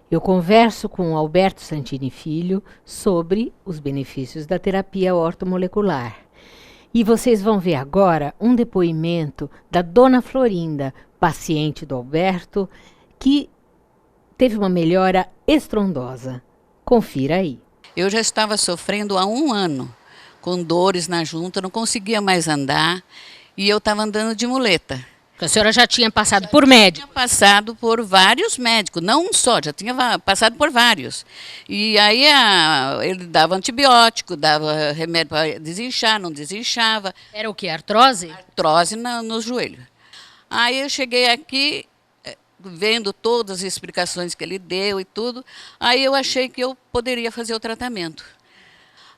Eu converso com o Alberto Santini Filho sobre os benefícios da terapia ortomolecular. E vocês vão ver agora um depoimento da dona Florinda, paciente do Alberto, que teve uma melhora estrondosa. Confira aí. Eu já estava sofrendo há 1 ano, com dores na junta, não conseguia mais andar e eu estava andando de muleta. A senhora já tinha passado por médico? Tinha passado por vários médicos, não um só, já tinha passado por vários. E aí ele dava antibiótico, dava remédio para desinchar, não desinchava. Era o que? Artrose? Artrose no joelho. Aí eu cheguei aqui, vendo todas as explicações que ele deu e tudo, aí eu achei que eu poderia fazer o tratamento.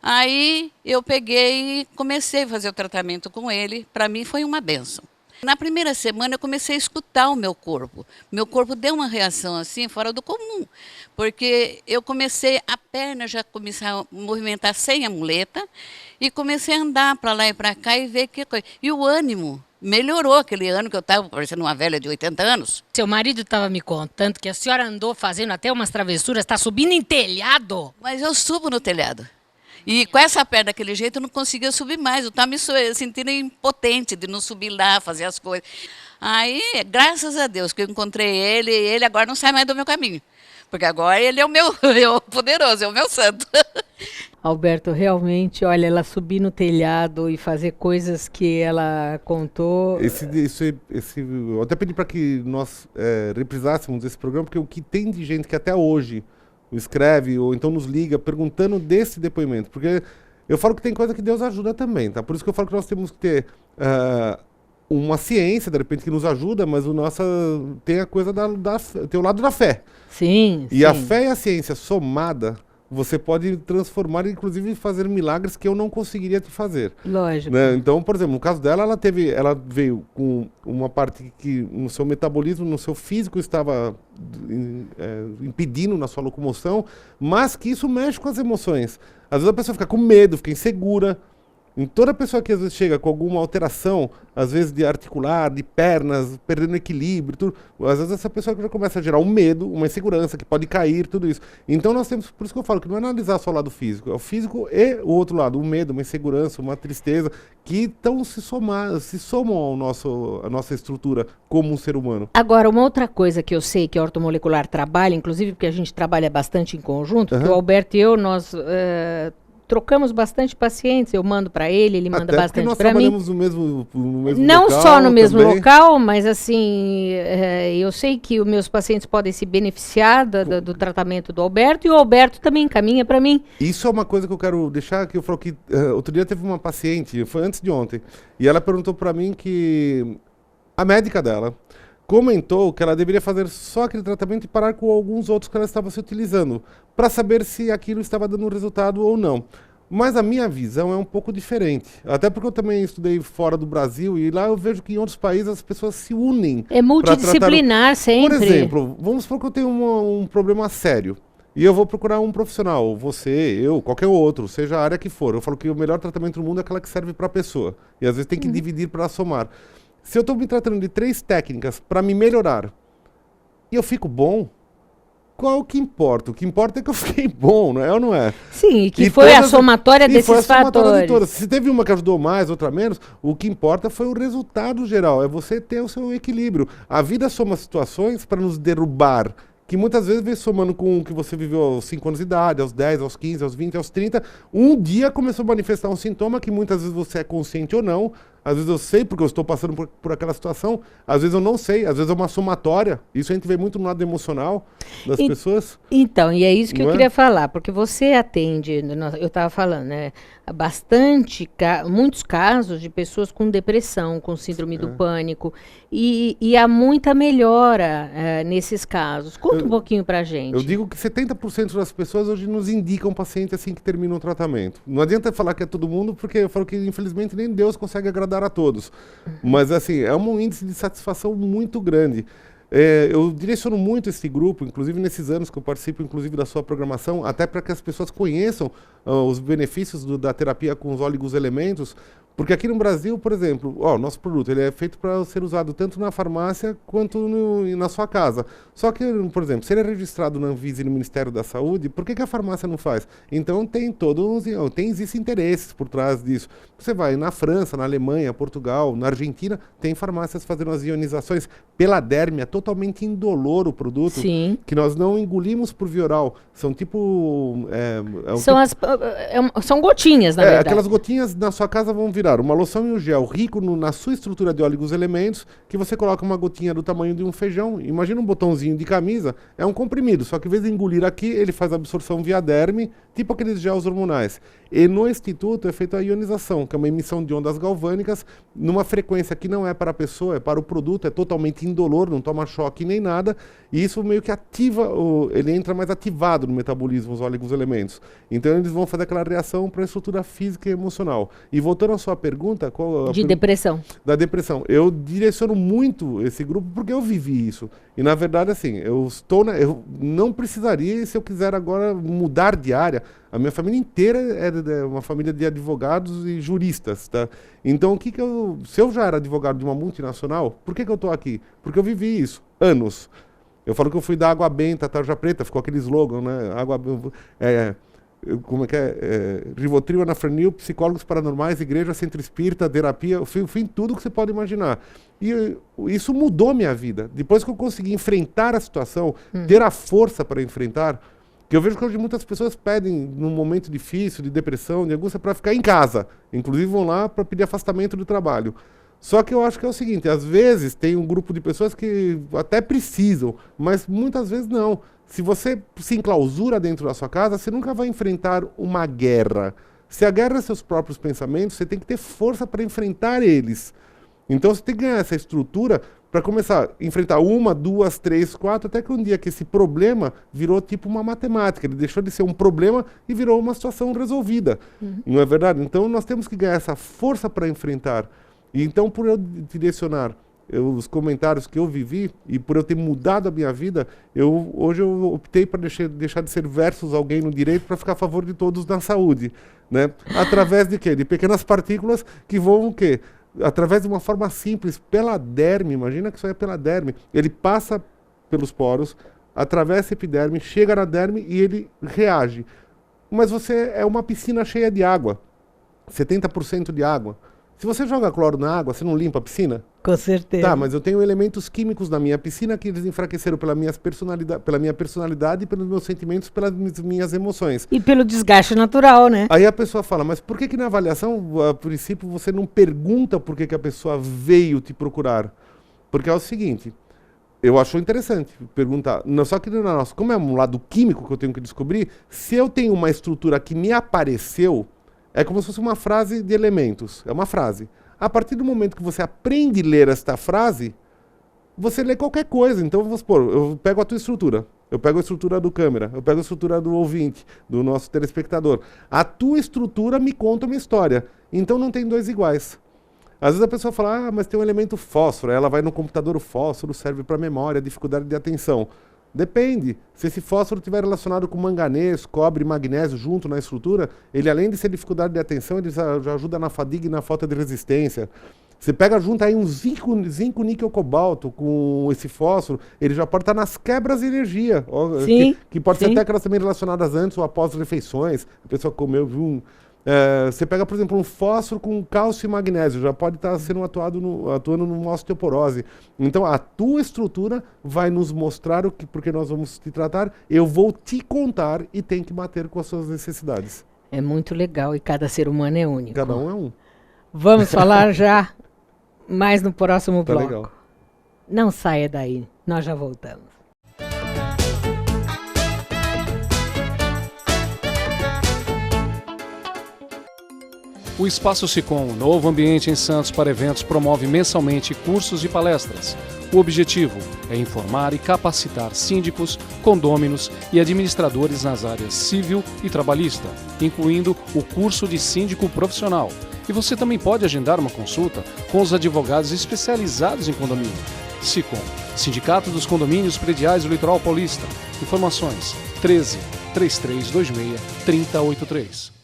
Aí eu peguei e comecei a fazer o tratamento com ele, para mim foi uma bênção. Na primeira semana eu comecei a escutar o meu corpo. Meu corpo deu uma reação assim, fora do comum, porque eu comecei, a perna já começar a movimentar sem a muleta, e comecei a andar para lá e para cá e ver que coisa. E o ânimo melhorou, aquele ano que eu estava parecendo uma velha de 80 anos. Seu marido estava me contando que a senhora andou fazendo até umas travessuras, está subindo em telhado. Mas eu subo no telhado. E com essa perna daquele jeito eu não conseguia subir mais. Eu estava me sentindo impotente de não subir lá, fazer as coisas. Aí, graças a Deus que eu encontrei ele, e ele agora não sai mais do meu caminho. Porque agora ele é o meu poderoso, é o meu santo. Alberto, realmente, olha, ela subir no telhado e fazer coisas que ela contou. Eu até pedi para que nós reprisássemos esse programa, porque o que tem de gente que até hoje escreve ou então nos liga perguntando desse depoimento, porque eu falo que tem coisa que Deus ajuda também, tá? Por isso que eu falo que nós temos que ter uma ciência, de repente, que nos ajuda, mas tem a coisa tem o lado da fé. Sim, e sim. A fé e a ciência somada, você pode transformar, inclusive fazer milagres que eu não conseguiria te fazer. Lógico. Né? Então, por exemplo, no caso dela, ela veio com uma parte que no seu metabolismo, no seu físico estava impedindo na sua locomoção, mas que isso mexe com as emoções. Às vezes a pessoa fica com medo, fica insegura. Em toda pessoa que às vezes chega com alguma alteração, às vezes de articular, de pernas, perdendo equilíbrio, tudo, às vezes essa pessoa já começa a gerar um medo, uma insegurança, que pode cair, tudo isso. Então nós temos, por isso que eu falo que não é analisar só o lado físico, é o físico e o outro lado, um medo, uma insegurança, uma tristeza, que se somam à nossa estrutura como um ser humano. Agora, uma outra coisa que eu sei que a ortomolecular trabalha, inclusive porque a gente trabalha bastante em conjunto, que o Alberto e eu, nós trocamos bastante pacientes, eu mando para ele manda bastante para mim. Nós trabalhamos no mesmo não local. Não só no mesmo também. local, mas assim, eu sei que os meus pacientes podem se beneficiar do tratamento do Alberto, e o Alberto também encaminha para mim. Isso é uma coisa que eu quero deixar, que eu falo que outro dia teve uma paciente, foi antes de ontem, e ela perguntou para mim que a médica dela comentou que ela deveria fazer só aquele tratamento e parar com alguns outros que ela estava se utilizando, para saber se aquilo estava dando resultado ou não. Mas a minha visão é um pouco diferente. Até porque eu também estudei fora do Brasil e lá eu vejo que em outros países as pessoas se unem. É multidisciplinar sempre. Por exemplo, vamos supor que eu tenho um problema sério e eu vou procurar um profissional, você, eu, qualquer outro, seja a área que for. Eu falo que o melhor tratamento do mundo é aquela que serve para a pessoa. E às vezes tem que dividir para somar. Se eu estou me tratando de 3 técnicas para me melhorar e eu fico bom, qual que importa? O que importa é que eu fiquei bom, não é ou não é? Sim, e que foi a somatória desses fatores. Se teve uma que ajudou mais, outra menos, o que importa foi o resultado geral, é você ter o seu equilíbrio. A vida soma situações para nos derrubar, que muitas vezes vem somando com o que você viveu aos 5 anos de idade, aos 10, aos 15, aos 20, aos 30. Um dia começou a manifestar um sintoma que muitas vezes você é consciente ou não. Às vezes eu sei porque eu estou passando por aquela situação, às vezes eu não sei, às vezes é uma somatória. Isso a gente vê muito no lado emocional das pessoas. Então, e é isso que eu queria falar, porque você atende, eu estava falando, né, muitos casos de pessoas com depressão, com síndrome do pânico, e há muita melhora nesses casos. Conta um pouquinho pra gente. Eu digo que 70% das pessoas hoje nos indicam paciente assim que termina o tratamento. Não adianta falar que é todo mundo, porque eu falo que infelizmente nem Deus consegue agradar a todos. Mas assim, é um índice de satisfação muito grande. Eu direciono muito esse grupo, inclusive nesses anos que eu participo, inclusive da sua programação, até para que as pessoas conheçam os benefícios da terapia com os oligoelementos, Porque aqui no Brasil, por exemplo, o nosso produto ele é feito para ser usado tanto na farmácia quanto na sua casa. Só que, por exemplo, se ele é registrado na Anvisa e no Ministério da Saúde, por que a farmácia não faz? Então existem interesses por trás disso. Você vai na França, na Alemanha, Portugal, na Argentina, tem farmácias fazendo as ionizações pela derme, é totalmente indolor o produto. Sim. Que nós não engolimos por via oral. São tipo... São gotinhas, na verdade. Aquelas gotinhas na sua casa vão virar uma loção e um gel rico na sua estrutura de óleos elementos, que você coloca uma gotinha do tamanho de um feijão. Imagina um botãozinho de camisa, é um comprimido, só que em vez de engolir aqui, ele faz a absorção via derme, tipo aqueles gels hormonais. E no instituto é feita a ionização, que é uma emissão de ondas galvânicas, numa frequência que não é para a pessoa, é para o produto, é totalmente indolor, não toma choque nem nada, e isso meio que ativa, ele entra mais ativado no metabolismo, os óleos elementos. Então eles vão fazer aquela reação para a estrutura física e emocional. E voltando à sua pergunta... depressão. Da depressão. Eu direciono muito esse grupo porque eu vivi isso. E na verdade, assim, eu não precisaria, se eu quiser agora mudar de área. A minha família inteira é uma família de advogados e juristas, tá? Então, se eu já era advogado de uma multinacional, por que eu estou aqui? Porque eu vivi isso, anos. Eu falo que eu fui da Água Benta, Tarja Preta, ficou aquele slogan, né? Como é que é? Rivotril, Anafranil, psicólogos paranormais, igreja, centro espírita, terapia, eu fui em tudo que você pode imaginar. E isso mudou minha vida. Depois que eu consegui enfrentar a situação, ter a força para enfrentar, que eu vejo que hoje muitas pessoas pedem, num momento difícil, de depressão, de angústia, para ficar em casa. Inclusive vão lá para pedir afastamento do trabalho. Só que eu acho que é o seguinte, às vezes tem um grupo de pessoas que até precisam, mas muitas vezes não. Se você se enclausura dentro da sua casa, você nunca vai enfrentar uma guerra. Se a guerra é seus próprios pensamentos, você tem que ter força para enfrentar eles. Então você tem que ganhar essa estrutura para começar a enfrentar 1, 2, 3, 4, até que um dia que esse problema virou tipo uma matemática. Ele deixou de ser um problema e virou uma situação resolvida. Não é verdade? Então nós temos que ganhar essa força para enfrentar. E então, por eu direcionar os comentários que eu vivi e por eu ter mudado a minha vida, hoje eu optei para deixar de ser versus alguém no direito para ficar a favor de todos na saúde, né? Através de quê? De pequenas partículas que vão o quê? Através de uma forma simples, pela derme, imagina que isso é pela derme, ele passa pelos poros, atravessa a epiderme, chega na derme e ele reage. Mas você é uma piscina cheia de água, 70% de água. Se você joga cloro na água, você não limpa a piscina? Com certeza. Tá, mas eu tenho elementos químicos na minha piscina que eles enfraqueceram pela minha personalidade, pelos meus sentimentos, pelas minhas emoções. E pelo desgaste natural, né? Aí a pessoa fala, mas por que na avaliação, a princípio, você não pergunta por que a pessoa veio te procurar? Porque é o seguinte, eu acho interessante perguntar, só que como é um lado químico que eu tenho que descobrir, se eu tenho uma estrutura que me apareceu, é como se fosse uma frase de elementos. É uma frase. A partir do momento que você aprende a ler esta frase, você lê qualquer coisa. Então, vamos supor, eu pego a tua estrutura. Eu pego a estrutura do câmera. Eu pego a estrutura do ouvinte, do nosso telespectador. A tua estrutura me conta uma história. Então, não tem dois iguais. Às vezes a pessoa fala, mas tem um elemento fósforo. Ela vai no computador, o fósforo serve para memória, dificuldade de atenção. Depende. Se esse fósforo estiver relacionado com manganês, cobre e magnésio junto na estrutura, ele além de ser dificuldade de atenção, ele já ajuda na fadiga e na falta de resistência. Você pega junto aí um zinco, níquel, cobalto com esse fósforo, ele já pode estar nas quebras de energia. Sim, que pode sim. ser até aquelas também relacionadas antes ou após refeições. A pessoa comeu, viu? Você pega, por exemplo, um fósforo com cálcio e magnésio, já pode estar sendo atuando numa osteoporose. Então, a tua estrutura vai nos mostrar porque nós vamos te tratar, eu vou te contar e tem que bater com as suas necessidades. É muito legal e cada ser humano é único. Cada um é um. Vamos falar já mais no próximo Tá bloco. legal. Não saia daí, nós já voltamos. O Espaço Sicom, novo ambiente em Santos para eventos, promove mensalmente cursos e palestras. O objetivo é informar e capacitar síndicos, condôminos e administradores nas áreas civil e trabalhista, incluindo o curso de síndico profissional. E você também pode agendar uma consulta com os advogados especializados em condomínio. Sicom, Sindicato dos Condomínios Prediais do Litoral Paulista. Informações 13 3326 3083.